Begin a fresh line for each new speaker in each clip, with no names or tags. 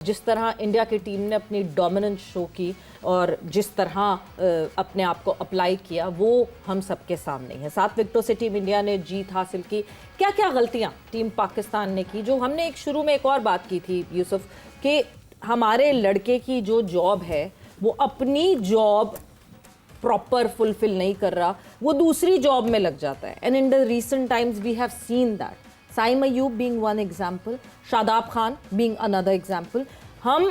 जिस तरह इंडिया की टीम ने अपनी डोमिनेंस शो की और जिस तरह अपने आप को अप्लाई किया वो हम सबके सामने है। 7 विकेटों से टीम इंडिया ने जीत हासिल की। क्या क्या गलतियां टीम पाकिस्तान ने की, जो हमने एक शुरू में एक और बात की थी यूसुफ, कि हमारे लड़के की जो जॉब है वो अपनी जॉब प्रॉपर फुलफिल नहीं कर रहा, वो दूसरी जॉब में लग जाता है। And in the recent times we have seen that, Saim Ayub being one example, Shadab Khan being another example। हम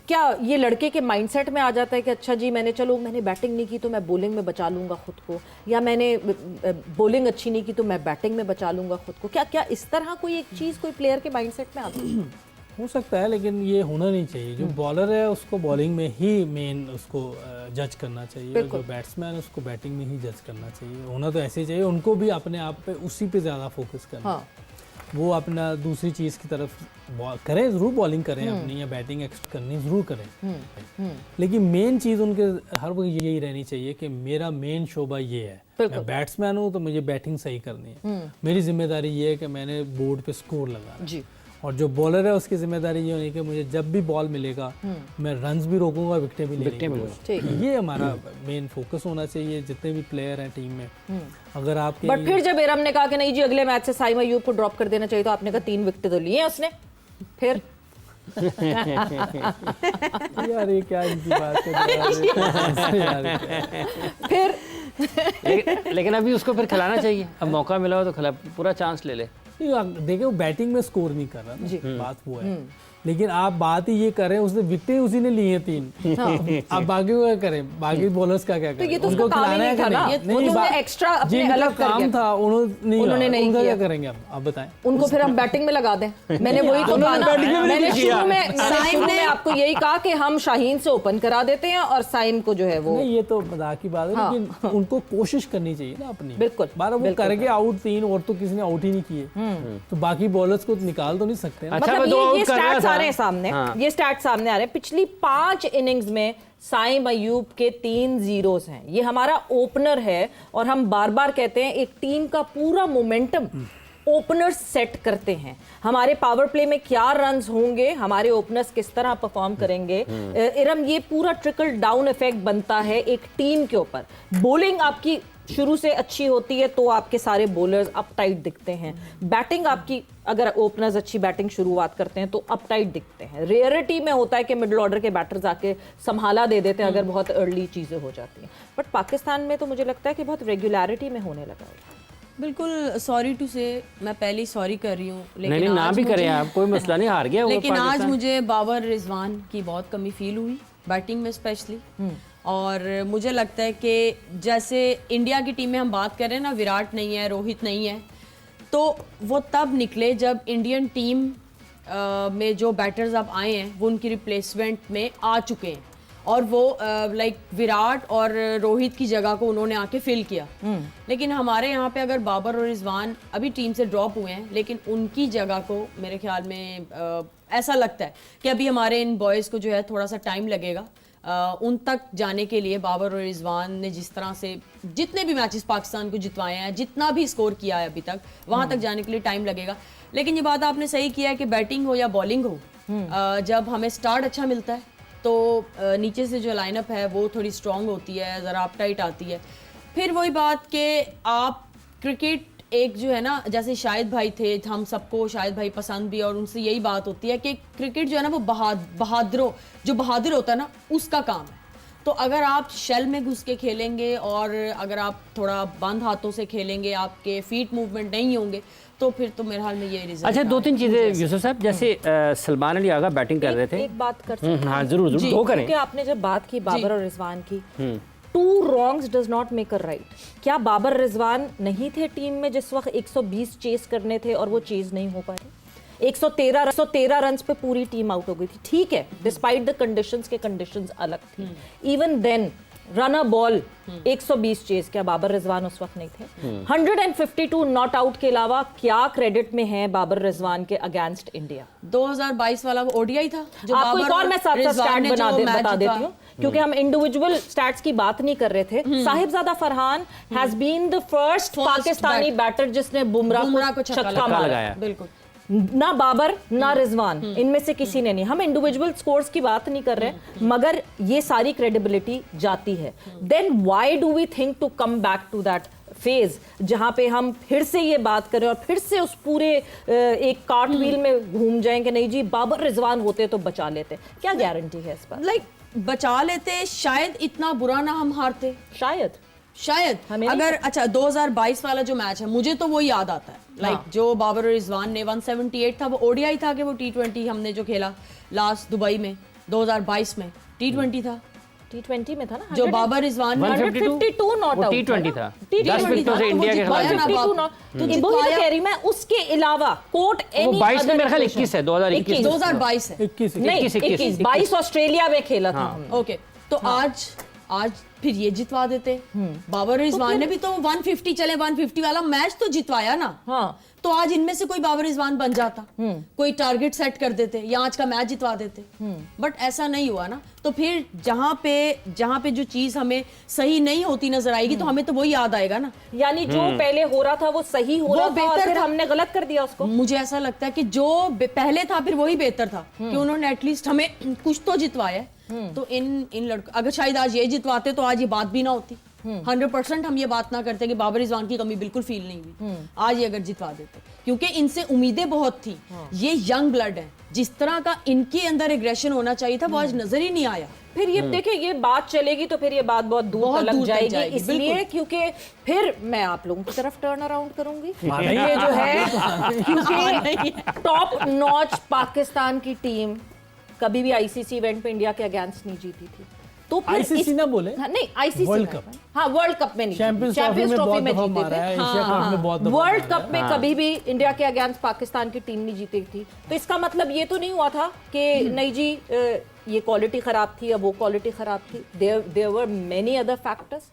क्या ये लड़के के माइंडसेट में आ जाता है कि अच्छा जी मैंने बैटिंग नहीं की तो मैं बॉलिंग में बचा लूँगा खुद को, या मैंने बॉलिंग अच्छी नहीं की तो मैं बैटिंग में बचा लूँगा खुद को। क्या क्या इस तरह कोई एक चीज़ कोई प्लेयर के माइंडसेट में आती है?
हो सकता है, लेकिन ये होना नहीं चाहिए। जो बॉलर है उसको बॉलिंग में ही मेन उसको जज करना चाहिए, और जो बैट्समैन है उसको बैटिंग में ही जज करना चाहिए। होना तो ऐसे ही चाहिए, उनको भी अपने आप पे उसी पे ज़्यादा फोकस करना। हाँ। वो अपना दूसरी चीज़ की तरफ करें, ज़रूर बॉलिंग करें अपनी, या बैटिंग एक्सपेक्ट करनी ज़रूर करें, लेकिन मेन चीज़ उनके हर वक्त यही रहनी चाहिए कि मेरा मेन शोबा ये है, मैं बैट्समैन हूँ तो मुझे बैटिंग सही करनी है, मेरी जिम्मेदारी ये है कि मैंने बोर्ड पे स्कोर लगाना है। और जो बॉलर है उसकी जिम्मेदारी ये होनी कि मुझे जब भी बॉल मिलेगा मैं रन्स भी रोकूंगा, विकेटें भी लेंगे। ये हमारा मेन फोकस होना चाहिए जितने भी प्लेयर हैं टीम में। अगर आप
बट फिर जब इरम ने कहा कि नहीं जी अगले मैच से साइम अयूब को ड्रॉप कर देना चाहिए, तो आपने कहा 3 विकेट तो लिए उसने, फिर
यार ये क्या इनकी बात है
फिर लेकिन अभी उसको फिर खिलाना चाहिए, अब मौका मिला हो तो खिला, पूरा चांस ले ले।
देखिए वो बैटिंग में स्कोर नहीं कर रहा ना, बात वो है। लेकिन आप बात ही ये करें, उसने विकेटें उसी ने ली हैं 3। आप बाकी क्या करें, बाकी बॉलर्स का क्या करें?
तो उनको खिलाना है कि नहीं? वो एक्स्ट्रा अपने अलग
काम था, उन्होंने नहीं किया। क्या करेंगे आप बताएं?
उनको फिर हम बैटिंग में लगा दें। मैंने वही तो कहा ना, मैंने शुरू में आपको यही कहा कि हम शाहीन से ओपन करा देते हैं और साइम को जो है वो
नहीं, ये तो मजाक की बात है, लेकिन उनको कोशिश करनी चाहिए ना अपनी।
बिल्कुल,
वो करके आउट 3 और तो किसी ने आउट ही नहीं किए, तो बाकी बॉलर्स को निकाल तो नहीं सकते।
ये स्टैट्स सामने आ रहे हैं। पिछली 5 इनिंग्स में साइम अयूब के 3 जीरोस हैं। ये हमारा ओपनर है, और हम बार बार कहते हैं एक टीम का पूरा मोमेंटम ओपनर्स सेट करते हैं। हमारे पावर प्ले में क्या रन्स होंगे, हमारे ओपनर्स किस तरह परफॉर्म करेंगे, इरम ये पूरा ट्रिकल डाउन इफेक्ट बनता है एक टीम के ऊपर। बॉलिंग आपकी शुरू से अच्छी होती है तो आपके सारे बॉलर्स अपटाइट दिखते हैं। बैटिंग आपकी, अगर ओपनर्स अच्छी बैटिंग शुरुआत करते हैं तो अपटाइट दिखते हैं। रेयरिटी में होता है कि मिडिल ऑर्डर के बैटर्स आके संभाला दे देते हैं अगर बहुत अर्ली चीज़ें हो जाती हैं। बट पाकिस्तान में तो मुझे लगता है कि बहुत रेगुलरिटी में होने लगा है।
बिल्कुल, सॉरी टू से, मैं पहले ही सॉरी कर रही हूँ, लेकिन
नहीं ना भी करें आप, कोई मसला नहीं, हार गया।
लेकिन आज मुझे बाबर रिजवान की बहुत कमी फील हुई बैटिंग में स्पेशली। और मुझे लगता है कि जैसे इंडिया की टीम में हम बात कर रहे हैं ना, विराट नहीं है, रोहित नहीं है, तो वो तब निकले जब इंडियन टीम में जो बैटर्स अब आए हैं वो उनकी रिप्लेसमेंट में आ चुके हैं, और वो लाइक विराट और रोहित की जगह को उन्होंने आके फिल किया। लेकिन हमारे यहाँ पे अगर बाबर और रिजवान अभी टीम से ड्रॉप हुए हैं, लेकिन उनकी जगह को मेरे ख्याल में ऐसा लगता है कि अभी हमारे इन बॉयज़ को जो है थोड़ा सा टाइम लगेगा उन तक जाने के लिए। बाबर और रिजवान ने जिस तरह से जितने भी मैचेस पाकिस्तान को जितवाए हैं, जितना भी स्कोर किया है अभी तक, वहाँ तक जाने के लिए टाइम लगेगा। लेकिन ये बात आपने सही किया है कि बैटिंग हो या बॉलिंग हो, जब हमें स्टार्ट अच्छा मिलता है तो नीचे से जो लाइनअप है वो थोड़ी स्ट्रॉन्ग होती है, ज़रा अपटाइट आती है। फिर वही बात कि आप क्रिकेट एक जो है ना, जैसे शाहिद भाई थे, हम सबको शाहिद भाई पसंद भी, और उनसे यही बात होती है कि क्रिकेट जो है ना वो बहादुर होता है ना, उसका काम है। तो अगर आप शेल में घुस के खेलेंगे और अगर आप थोड़ा बंद हाथों से खेलेंगे, आपके फीट मूवमेंट नहीं होंगे, तो फिर तो मेरे हाल में ये रिजल्ट।
अच्छा, 2-3 चीज़ें यूसुफ साहब, जैसे सलमान अली आगा बैटिंग कर रहे थे।
एक बात कर सकते हैं?
हाँ जरूर वो करें,
क्योंकि आपने जब बात की बाबर और रिजवान की, 2 wrongs does not make a right। क्या बाबर रिजवान नहीं थे टीम में जिस वक्त 120 चेस करने थे और वो चेस नहीं हो पा रहे? 113 रन्स पे पूरी टीम आउट हो गई थी, ठीक है, डिस्पाइट द कंडीशंस के कंडीशंस अलग थी। Even then run a ball 120 chase, क्या बाबर रिजवान उस वक्त नहीं थे? 152 नॉट आउट के अलावा क्या क्रेडिट में है बाबर रिजवान के अगेंस्ट इंडिया?
2022 वाला वो ओडीआई था जो
आपको एक और मैं साथ साथ स्टैट बता देती हूँ, क्योंकि हम इंडिविजुअल स्टैट्स की बात नहीं कर रहे थे। Sahibzada Farhan has been the first Pakistani batter जिसने बुमराह को छक्का लगाया।
बिल्कुल,
ना बाबर ना रिजवान, इनमें से किसी ने नहीं। हम इंडिविजुअल स्कोर्स की बात नहीं कर रहे, मगर ये सारी क्रेडिबिलिटी जाती है। Then why do we think to come back to that phase जहां पे हम फिर से ये बात करें और फिर से उस पूरे एक कार्ट व्हील में घूम जाएं कि नहीं जी बाबर रिजवान होते तो बचा लेते? क्या गारंटी है इस पर?
लाइक बचा लेते, शायद इतना बुरा ना हम हारते, शायद
हमें नहीं
अगर अच्छा 2022 वाला जो मैच है मुझे तो वो याद आता है। लाइक जो बाबर और रिजवान ने 178 था, वो ओडीआई था कि वो T20 हमने जो खेला लास्ट दुबई में 2022 में T20 था,
T20 में था ना
जो बाबर रिजवान ने
152 नॉट
वो
आउट
T20 था,
T20
10 विकेटों से
तो वो
इंडिया के
जितवाया
खिलाफ
ना
जीता।
152 नॉट, तो वही तो कह रही मैं, उसके अलावा कोर्ट
वो 22 में मेरे ख्याल 21 है, 2021
2022 है।
21
नहीं 21 22 ऑस्ट्रेलिया में खेला था हमने।
ओके, तो आज फिर ये जितवा देते। बाबर रिजवान ने भी तो 150 चले, 150 वाला मैच तो जितवाया ना।
हाँ,
तो आज इनमें से कोई बाबर रिजवान बन जाता, कोई टारगेट सेट कर देते या आज का मैच जितवा देते, बट ऐसा नहीं हुआ ना। तो फिर जहां पे जो चीज हमें सही नहीं होती नजर आएगी तो हमें तो वही याद आएगा ना।
यानी जो पहले हो रहा था वो सही हो रहा था और
बेहतर
फिर
था।
हमने गलत कर दिया उसको।
मुझे ऐसा लगता है कि जो पहले था फिर वही बेहतर था कि उन्होंने एटलीस्ट हमें कुछ तो जितवाया है। तो इन लड़कों, अगर शायद आज ये जितवाते तो आज ये बात भी ना होती। 100% हम ये बात ना करते कि बाबर रिजवान की कमी बिल्कुल फील नहीं हुई। आज ये अगर जितवा देते, क्योंकि इनसे उम्मीदें बहुत थी। ये यंग ब्लड है, जिस तरह का इनके अंदर एग्रेशन होना चाहिए था वो आज नजर ही नहीं आया।
फिर ये देखिए ये बात चलेगी तो फिर ये बात बहुत दूर तक जाएगी, इसलिए क्योंकि फिर मैं आप लोगों की तरफ टर्न अराउंड करूंगी। ये जो है क्योंकि टॉप नॉच पाकिस्तान की टीम कभी भी आईसीसी इवेंट पे इंडिया के अगेंस्ट नहीं जीती थी। तो फिर
आईसीसी ना बोले,
हाँ, नहीं आईसीसी
वर्ल्ड कप,
हाँ वर्ल्ड कप में नहीं,
चैंपियंस ट्रॉफी में बहुत दफा मारा है, एशिया कप में बहुत दफा
वर्ल्ड
मारा
कप में कभी भी इंडिया के अगेंस्ट पाकिस्तान की टीम नहीं जीती थी। तो इसका मतलब ये तो नहीं हुआ था कि नहीं जी ये क्वालिटी खराब थी या वो क्वालिटी खराब थी। There were many other factors.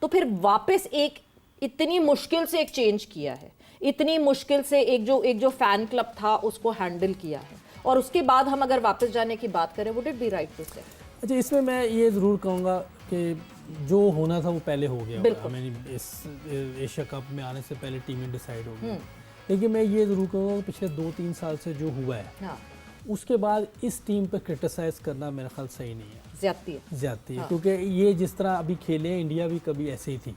तो फिर वापस एक इतनी मुश्किल से एक चेंज किया है, इतनी मुश्किल से एक जो फैन क्लब था उसको हैंडल किया है, और उसके बाद हम अगर वापस जाने की बात करें, would it be right to say?
अच्छा, इसमें मैं ये ज़रूर कहूँगा कि जो होना था वो पहले हो गया होगा। मैंने इस एशिया कप में आने से पहले टीमें डिसाइड हो गई। लेकिन मैं ये ज़रूर कहूँगा कि पिछले 2-3 साल से जो हुआ है,
हाँ,
उसके बाद इस टीम पर क्रिटिसाइज़ करना मेरा ख्याल सही नहीं है,
ज्यादती है।
क्योंकि ये जिस तरह अभी खेले हैं, इंडिया भी कभी ऐसे ही थी,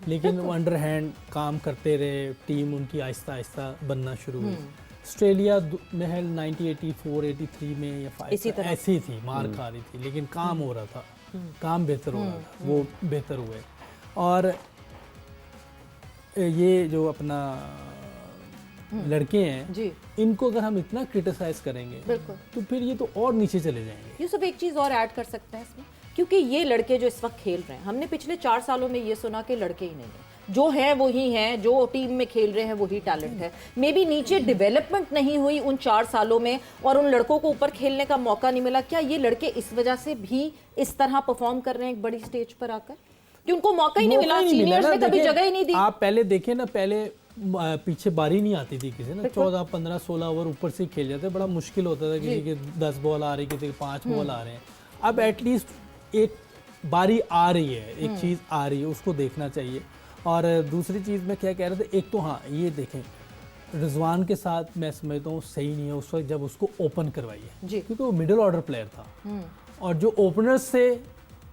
लेकिन वो अंडर हैंड काम करते रहे, टीम उनकी आहिस्ता आहिस्ता बनना शुरू हुई। ऑस्ट्रेलिया महल 1984-83 में या
इसी तरह
ऐसी थी, मार खा रही थी, लेकिन काम हो रहा था, काम बेहतर हो रहा था, वो बेहतर हुए। और ये जो अपना लड़के हैं
जी,
इनको अगर हम इतना क्रिटिसाइज करेंगे तो फिर ये तो और नीचे चले जाएंगे।
यूसुफ एक चीज़ और ऐड कर सकते हैं इसमें, क्योंकि ये लड़के जो इस वक्त खेल रहे हैं, हमने पिछले 4 सालों में ये सुना कि लड़के ही नहीं हैं, जो हैं वही हैं, जो टीम में खेल रहे हैं वही टैलेंट है। मे बी नीचे डेवलपमेंट नहीं हुई उन 4 सालों में और उन लड़कों को ऊपर खेलने का मौका नहीं मिला। क्या ये लड़के इस वजह से भी इस तरह परफॉर्म कर रहे हैं एक बड़ी स्टेज पर आकर, कि उनको मौका ही नहीं मिला, सीनियर्स ने कभी जगह ही नहीं दी?
आप पहले देखें ना, पहले पीछे बारी नहीं आती थी किसी ना, 14, 15, 16 ओवर ऊपर से खेल जाते, बड़ा मुश्किल होता था, किसी के 10 बॉल आ रही, किसी के 5 बॉल आ रहे हैं। अब एटलीस्ट एक बारी आ रही है, एक चीज़ आ रही है, उसको देखना चाहिए। और दूसरी चीज़ मैं क्या कह रहा था, एक तो हाँ ये देखें, रिजवान के साथ मैं समझता हूँ सही नहीं है उस वक्त जब उसको ओपन करवाइए, क्योंकि वो मिडिल ऑर्डर प्लेयर था और जो ओपनर्स से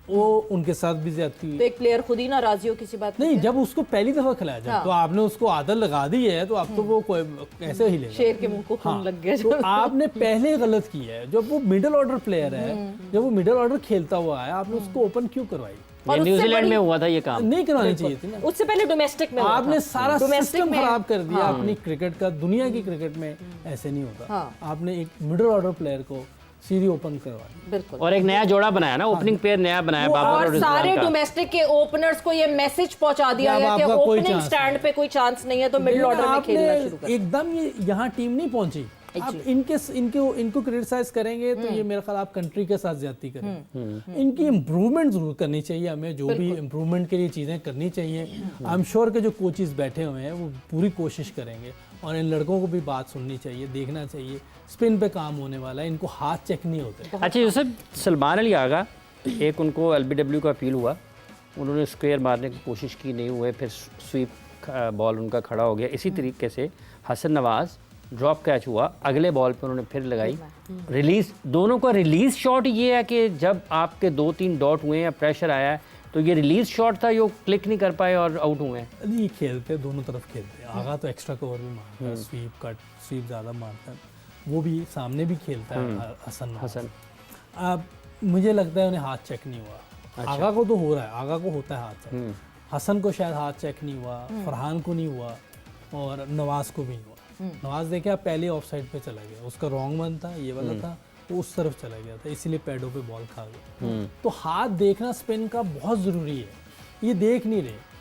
वो उनके साथ भी ज्यादती हुई।
तो एक प्लेयर खुद ही ना राजी हो किसी बात
नहीं, जब उसको पहली दफा खिलाया, जब तो आपने उसको आदत लगा दी है तो अब तो वो कैसे ही लेगा,
शेर के मुंह को खून लग गया।
तो आपने पहले गलत किया है। जब वो मिडिल ऑर्डर प्लेयर है, जब वो मिडिल ऑर्डर खेलता हुआ है, आपने उसको ओपन क्यों करवाई?
और न्यूजीलैंड में हुआ था ये काम,
नहीं करवानी चाहिए थी ना।
उससे पहले डोमेस्टिक में
आपने सारा सिस्टम खराब कर दिया अपनी क्रिकेट का। दुनिया की क्रिकेट में ऐसे नहीं होता। आपने एक मिडिल ऑर्डर प्लेयर को सीधी ओपन करवा दी,
बिल्कुल,
और एक नया जोड़ा बनाया ना, ओपनिंग पेयर नया बनाया बाबर और
सारे
रिजवान का।
डोमेस्टिक के ओपनर्स को ये मैसेज पहुंचा दिया गया कि ओपनिंग स्टैंड पे कोई चांस नहीं है, तो मिडिल ऑर्डर में खेलना शुरू कर।
एकदम ये यहाँ टीम नहीं पहुंची। आप इनको क्रिटिसाइज करेंगे तो ये मेरा ख्याल आप कंट्री के साथ ज्यादती करें। इनकी इम्प्रूवमेंट जरूर करनी चाहिए, हमें जो भी इम्प्रूवमेंट के लिए चीज़ें करनी चाहिए। आई एम श्योर के जो कोचेस बैठे हुए हैं वो पूरी कोशिश करेंगे, और इन लड़कों को भी बात सुननी चाहिए, देखना चाहिए। स्पिन पे काम होने वाला है, इनको हाथ चेक नहीं होते।
अच्छा यूसुफ, सलमान अली आगा, एक उनको LBW का अपील हुआ, उन्होंने स्क्वायर मारने की कोशिश की, नहीं हुए, फिर स्वीप बॉल उनका खड़ा हो गया। इसी तरीके से हसन नवाज़ ड्रॉप कैच हुआ, अगले बॉल पे उन्होंने फिर लगाई रिलीज। दोनों का रिलीज शॉट ये है कि जब आपके 2-3 डॉट हुए या प्रेशर आया है तो ये रिलीज शॉट था, जो क्लिक नहीं कर पाए और आउट हुए हैं।
नहीं, ये खेलते दोनों तरफ खेलते हैं। आगा तो एक्स्ट्रा कवर भी मारता है, स्वीप कट स्वीप ज़्यादा मारता है, वो भी सामने भी खेलता है हसन। अब मुझे लगता है उन्हें हाथ चेक नहीं हुआ। आगा को तो हो रहा है, आगा को होता है हाथ चेक, हसन को शायद हाथ चेक नहीं हुआ, फरहान को नहीं हुआ और नवाज को भी नहीं हुआ। नवाज देखे आप पहले ऑफ साइड पे चला गया, उसका रॉन्ग वन था, ये वाला था, वो उस तरफ चला गया था, इसीलिए पैडों पे बॉल खा गया। तो हाथ देखना स्पिन का बहुत ज़रूरी है, ये देख नहीं रहे।